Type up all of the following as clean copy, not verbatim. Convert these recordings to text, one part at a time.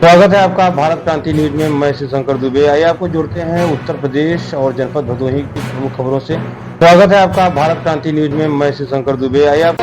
स्वागत है आपका भारत क्रांति न्यूज में। मैं श्री शंकर दुबे। आइए आपको जोड़ते हैं उत्तर प्रदेश और जनपद भदोही की प्रमुख खबरों से। स्वागत है आपका भारत क्रांति न्यूज में। मैं श्री शंकर दुबे। आइए आप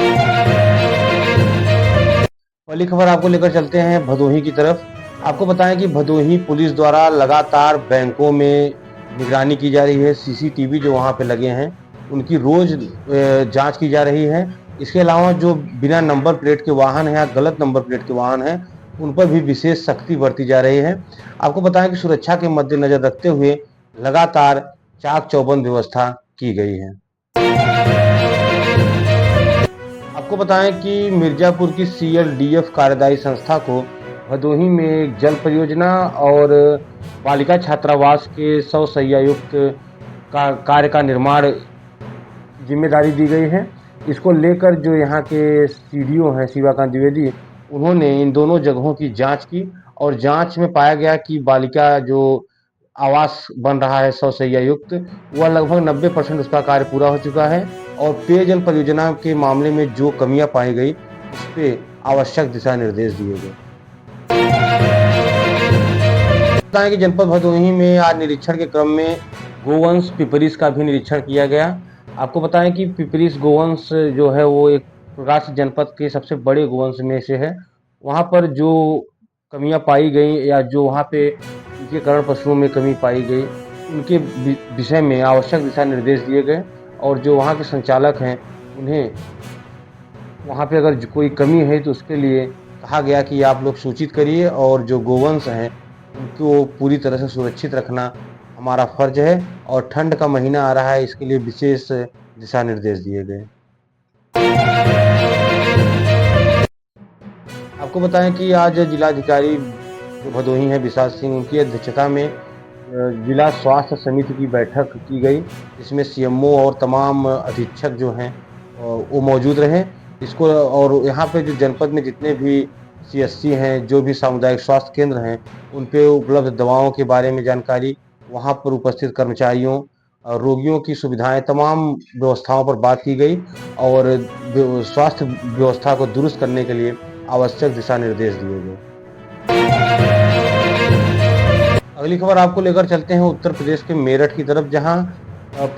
पहली खबर आपको लेकर चलते हैं भदोही की तरफ। आपको बताएं कि भदोही पुलिस द्वारा लगातार बैंकों में निगरानी की जा रही है। सीसीटीवी जो वहां पे लगे हैं उनकी रोज जांच की जा रही है। इसके अलावा जो बिना नंबर प्लेट के वाहन है या गलत नंबर प्लेट के वाहन है उन पर भी विशेष सख्ती बरती जा रही है। आपको बताएं कि सुरक्षा के मद्देनजर रखते हुए लगातार चाक चौबंद व्यवस्था की गई है। आपको बताएं कि मिर्जापुर की सीएलडीएफ कार्यदायी संस्था को भदोही में एक जल परियोजना और बालिका छात्रावास के 100 शैय्या युक्त का कार्य का निर्माण जिम्मेदारी दी गई है। इसको लेकर जो यहाँ के सीडीओ हैं शिवाकांत द्विवेदी, उन्होंने इन दोनों जगहों की जांच की और जांच में पाया गया कि बालिका जो आवास बन रहा है 100 शैय्या युक्त, वह लगभग 90% उसका कार्य पूरा हो चुका है और पेयजल परियोजना के मामले में जो कमियां पाई गई उस पे आवश्यक दिशा निर्देश दिए गए। बताएं कि जनपद भदोही में आज निरीक्षण के क्रम में गोवंश पिपरिस का भी निरीक्षण किया गया। आपको बताएं कि पिपरिस गोवंश जो है वो एक प्रकार से जनपद के सबसे बड़े गोवंश में से है। वहां पर जो कमियां पाई गई या जो वहां पे टीकाकरण पशुओं में कमी पाई गई उनके विषय में आवश्यक दिशा निर्देश दिए गए और जो वहाँ के संचालक हैं उन्हें वहाँ पे अगर कोई कमी है तो उसके लिए कहा गया कि आप लोग सूचित करिए और जो गोवंश हैं उनको पूरी तरह से सुरक्षित रखना हमारा फर्ज है और ठंड का महीना आ रहा है इसके लिए विशेष दिशा निर्देश दिए गए। आपको बताएं कि आज जिलाधिकारी जो भदोही है विशाल सिंह, उनकी अध्यक्षता में जिला स्वास्थ्य समिति की बैठक की गई जिसमें सीएमओ और तमाम अधीक्षक जो हैं वो मौजूद रहे। इसको और यहाँ पे जो जनपद में जितने भी सीएससी हैं, जो भी सामुदायिक स्वास्थ्य केंद्र हैं, उन पे उपलब्ध दवाओं के बारे में जानकारी, वहाँ पर उपस्थित कर्मचारियों और रोगियों की सुविधाएं, तमाम व्यवस्थाओं पर बात की गई और स्वास्थ्य व्यवस्था को दुरुस्त करने के लिए आवश्यक दिशा निर्देश दिए गए। अगली खबर आपको लेकर चलते हैं उत्तर प्रदेश के मेरठ की तरफ, जहां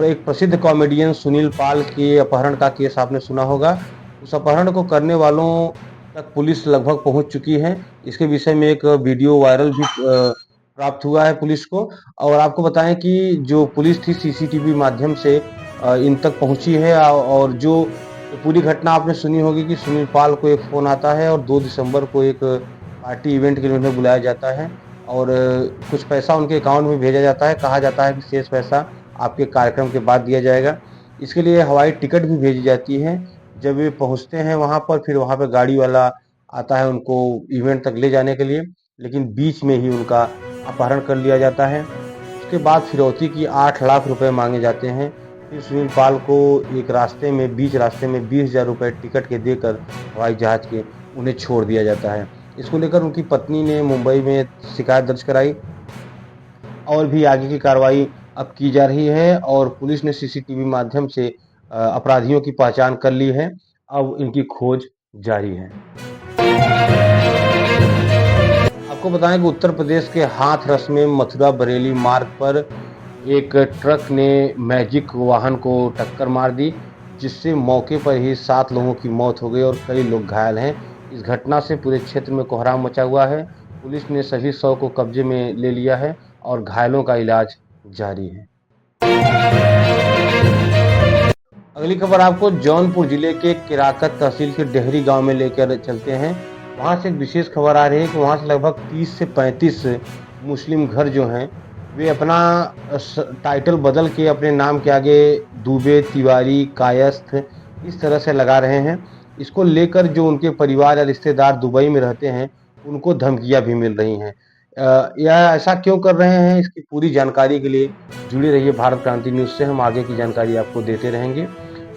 एक प्रसिद्ध कॉमेडियन सुनील पाल के अपहरण का केस आपने सुना होगा। उस अपहरण को करने वालों तक पुलिस लगभग पहुंच चुकी है। इसके विषय में एक वीडियो वायरल भी प्राप्त हुआ है पुलिस को। और आपको बताएं कि जो पुलिस थी सीसीटीवी माध्यम से इन तक पहुंची है और जो पूरी घटना आपने सुनी होगी कि सुनील पाल को एक फोन आता है और 2 दिसंबर को एक पार्टी इवेंट के लिए उन्हें बुलाया जाता है और कुछ पैसा उनके अकाउंट में भेजा जाता है। कहा जाता है कि शेष पैसा आपके कार्यक्रम के बाद दिया जाएगा। इसके लिए हवाई टिकट भी भेजी जाती है। जब वे पहुंचते हैं वहां पर, फिर वहां पर गाड़ी वाला आता है उनको इवेंट तक ले जाने के लिए, लेकिन बीच में ही उनका अपहरण कर लिया जाता है। उसके बाद फिरौती की 8 लाख रुपए मांगे जाते हैं। फिर सुनील पाल को एक रास्ते में, बीच रास्ते में 20,000 रुपए टिकट के देकर हवाई जहाज के उन्हें छोड़ दिया जाता है। इसको लेकर उनकी पत्नी ने मुंबई में शिकायत दर्ज कराई और भी आगे की कार्रवाई अब की जा रही है और पुलिस ने सीसीटीवी माध्यम से अपराधियों की पहचान कर ली है। अब इनकी खोज जारी है। आपको बताएं कि उत्तर प्रदेश के हाथरस में मथुरा बरेली मार्ग पर एक ट्रक ने मैजिक वाहन को टक्कर मार दी, जिससे मौके पर ही 7 लोगों की मौत हो गई और कई लोग घायल हैं। इस घटना से पूरे क्षेत्र में कोहराम मचा हुआ है। पुलिस ने सभी शव को कब्जे में ले लिया है और घायलों का इलाज जारी है। अगली खबर आपको जौनपुर जिले के केराकत तहसील के डेहरी गांव में लेकर चलते हैं। वहां से एक विशेष खबर आ रही है कि वहां से लगभग 30 से 35 मुस्लिम घर जो हैं वे अपना टाइटल बदल के अपने नाम के आगे दुबे, तिवारी, कायस्थ इस तरह से लगा रहे हैं। इसको लेकर जो उनके परिवार या रिश्तेदार दुबई में रहते हैं उनको धमकियां भी मिल रही हैं। यह ऐसा क्यों कर रहे हैं, इसकी पूरी जानकारी के लिए जुड़े रहिए भारत क्रांति न्यूज से। हम आगे की जानकारी आपको देते रहेंगे।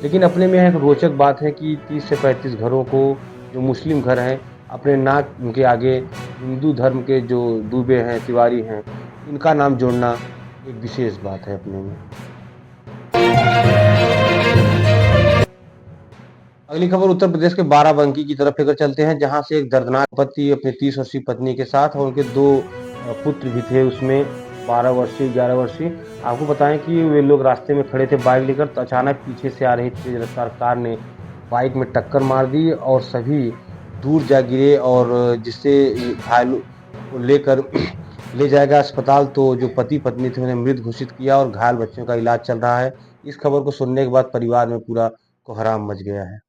लेकिन अपने में एक रोचक बात है कि 30 से 35 घरों को, जो मुस्लिम घर हैं, अपने नाक उनके आगे हिंदू धर्म के जो दुबे हैं, तिवारी हैं, इनका नाम जोड़ना एक विशेष बात है अपने में। अगली खबर उत्तर प्रदेश के बाराबंकी की तरफ लेकर चलते हैं, जहां से एक दर्दनाक पति अपने 30 वर्षीय पत्नी के साथ और उनके दो पुत्र भी थे, उसमें 12 वर्षीय 11 वर्षीय। आपको बताएं कि वे लोग रास्ते में खड़े थे बाइक लेकर, तो अचानक पीछे से आ रही तेज रफ्तार कार ने बाइक में टक्कर मार दी और सभी दूर जा गिरे, और जिससे घायलों को लेकर ले जाएगा अस्पताल, तो जो पति पत्नी थे उन्हें मृत घोषित किया और घायल बच्चों का इलाज चल रहा है। इस खबर को सुनने के बाद परिवार में पूरा कोहराम मच गया है।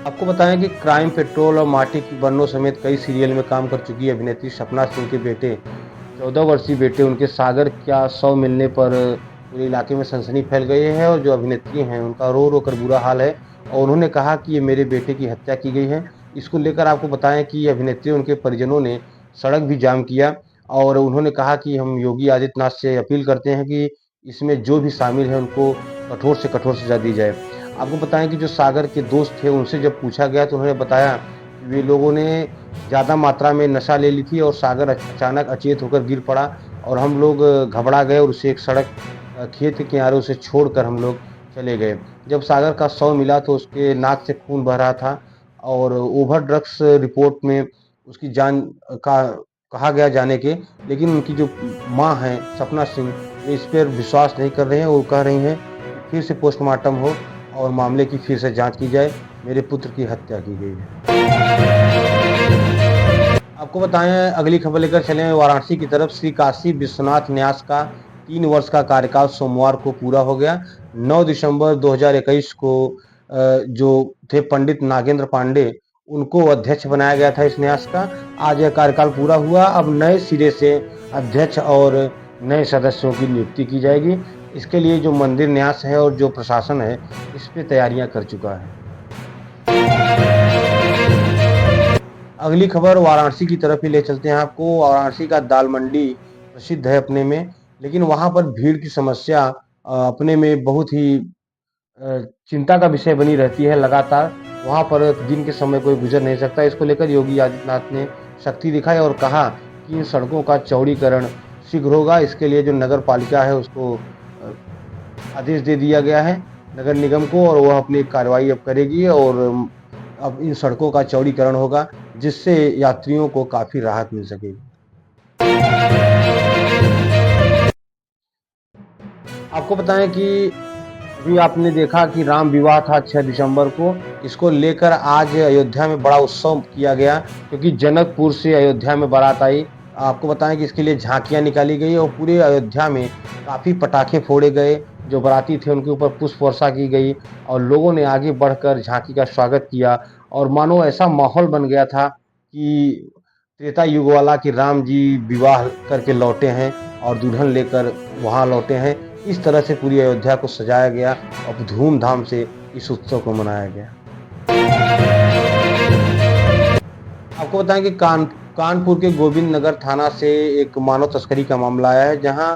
आपको बताएं कि क्राइम पेट्रोल और माटी की बन्नों समेत कई सीरियल में काम कर चुकी अभिनेत्री सपना सिंह के बेटे 14 वर्षीय बेटे उनके सागर क्या शव मिलने पर पूरे इलाके में सनसनी फैल गई है, और जो अभिनेत्री हैं उनका रो रो कर बुरा हाल है, और उन्होंने कहा कि ये मेरे बेटे की हत्या की गई है। इसको लेकर आपको बताएं कि अभिनेत्री उनके परिजनों ने सड़क भी जाम किया, और उन्होंने कहा कि हम योगी आदित्यनाथ से अपील करते हैं कि इसमें जो भी शामिल है उनको कठोर से कठोर सजा दी जाए। आपको बताएं कि जो सागर के दोस्त थे उनसे जब पूछा गया तो उन्होंने बताया कि वे लोगों ने ज़्यादा मात्रा में नशा ले ली थी और सागर अचानक अचेत होकर गिर पड़ा, और हम लोग घबरा गए और उसे एक सड़क खेत के किनारे उसे छोड़कर हम लोग चले गए। जब सागर का शव मिला तो उसके नाक से खून बह रहा था, और ओवर ड्रग्स रिपोर्ट में उसकी जान का कहा गया जाने के, लेकिन उनकी जो माँ हैं सपना सिंह, वे इस पर विश्वास नहीं कर रहे हैं। वो कह रही हैं कि फिर से पोस्टमार्टम हो और मामले की फिर से जांच की जाए, मेरे पुत्र की हत्या की गई है। आपको बताएं अगली खबर लेकर चलें वाराणसी की तरफ। श्री काशी विश्वनाथ न्यास का 3 वर्ष का कार्यकाल सोमवार को पूरा हो गया। 9 दिसंबर 2021 को जो थे पंडित नागेंद्र पांडे, उनको अध्यक्ष बनाया गया था इस न्यास का। आज यह कार्यकाल पूरा हुआ। अब नए सिरे से अध्यक्ष और नए सदस्यों की नियुक्ति की जाएगी। इसके लिए जो मंदिर न्यास है और जो प्रशासन है इस पे तैयारियां कर चुका है। अगली खबर वाराणसी की तरफ ही ले चलते हैं आपको। वाराणसी का दाल मंडी प्रसिद्ध है अपने में, लेकिन वहां पर भीड़ की समस्या अपने में बहुत ही चिंता का विषय बनी रहती है। लगातार वहां पर दिन के समय कोई गुजर नहीं सकता। इसको लेकर योगी आदित्यनाथ ने शक्ति दिखाई और कहा कि इन सड़कों का चौड़ीकरण शीघ्र होगा। इसके लिए जो नगर पालिका है उसको आदेश दे दिया गया है नगर निगम को, और वह अपनी कार्रवाई अब करेगी, और अब इन सड़कों का चौड़ीकरण होगा, जिससे यात्रियों को काफी राहत मिल सकेगी। आपको बताएं कि अभी आपने देखा कि राम विवाह था 6 दिसंबर को। इसको लेकर आज अयोध्या में बड़ा उत्सव किया गया, क्योंकि जनकपुर से अयोध्या में बारात आई। आपको बताएं कि इसके लिए झांकियां निकाली गई और पूरे अयोध्या में काफ़ी पटाखे फोड़े गए। जो बाराती थे उनके ऊपर पुष्प वर्षा की गई, और लोगों ने आगे बढ़कर झांकी का स्वागत किया, और मानो ऐसा माहौल बन गया था कि त्रेता युग वाला कि राम जी विवाह करके लौटे हैं और दुल्हन लेकर वहाँ लौटे हैं। इस तरह से पूरी अयोध्या को सजाया गया और धूमधाम से इस उत्सव को मनाया गया। आपको बताएं कि कानपुर के गोविंद नगर थाना से एक मानव तस्करी का मामला आया है, जहां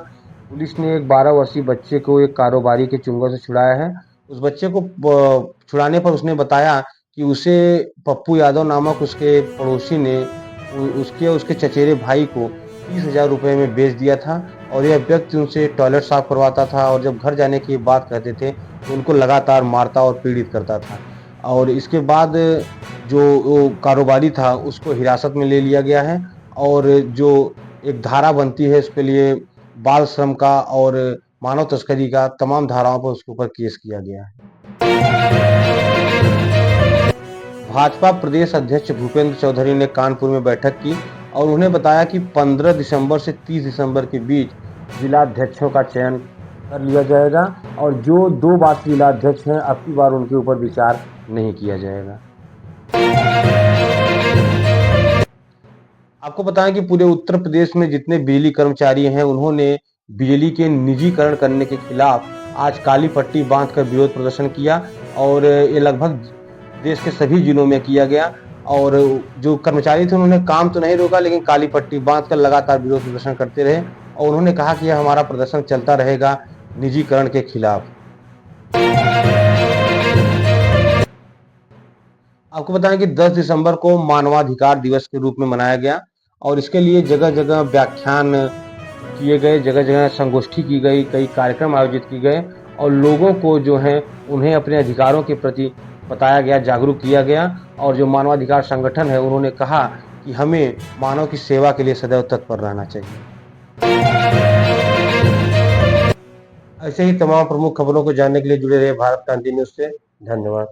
पुलिस ने एक 12 वर्षीय बच्चे को एक कारोबारी के चुंगल से छुड़ाया है। उस बच्चे को छुड़ाने पर उसने बताया कि उसे पप्पू यादव नामक उसके पड़ोसी ने उसके चचेरे भाई को 30,000 रुपये में बेच दिया था, और यह व्यक्ति उनसे टॉयलेट साफ करवाता था, और जब घर जाने की बात कहते थे तो उनको लगातार मारता और पीड़ित करता था। और इसके बाद जो वो कारोबारी था उसको हिरासत में ले लिया गया है, और जो एक धारा बनती है उसके लिए बाल श्रम का और मानव तस्करी का, तमाम धाराओं पर उसके ऊपर केस किया गया है। भाजपा प्रदेश अध्यक्ष भूपेंद्र चौधरी ने कानपुर में बैठक की, और उन्होंने बताया कि 15 दिसंबर से 30 दिसंबर के बीच जिलाध्यक्षों का चयन कर लिया जाएगा, और जो 2 बार जिलाध्यक्ष हैं अब की बार उनके ऊपर विचार नहीं किया जाएगा। आपको बताएं कि पूरे उत्तर प्रदेश में जितने बिजली कर्मचारी हैं उन्होंने बिजली के निजीकरण करने के खिलाफ आज काली पट्टी बांधकर विरोध प्रदर्शन किया, और ये लगभग देश के सभी जिलों में किया गया। और जो कर्मचारी थे उन्होंने काम तो नहीं रोका, लेकिन काली पट्टी बांधकर लगातार विरोध प्रदर्शन करते रहे, और उन्होंने कहा कि यह हमारा प्रदर्शन चलता रहेगा निजीकरण के खिलाफ। आपको बताएं कि 10 दिसंबर को मानवाधिकार दिवस के रूप में मनाया गया, और इसके लिए जगह जगह व्याख्यान किए गए, जगह जगह संगोष्ठी की गई, कई कार्यक्रम आयोजित किए गए, और लोगों को जो है उन्हें अपने अधिकारों के प्रति बताया गया, जागरूक किया गया। और जो मानवाधिकार संगठन है उन्होंने कहा कि हमें मानव की सेवा के लिए सदैव तत्पर रहना चाहिए। ऐसे ही तमाम प्रमुख खबरों को जानने के लिए जुड़े रहिए भारत क्रांति न्यूज़ से। धन्यवाद।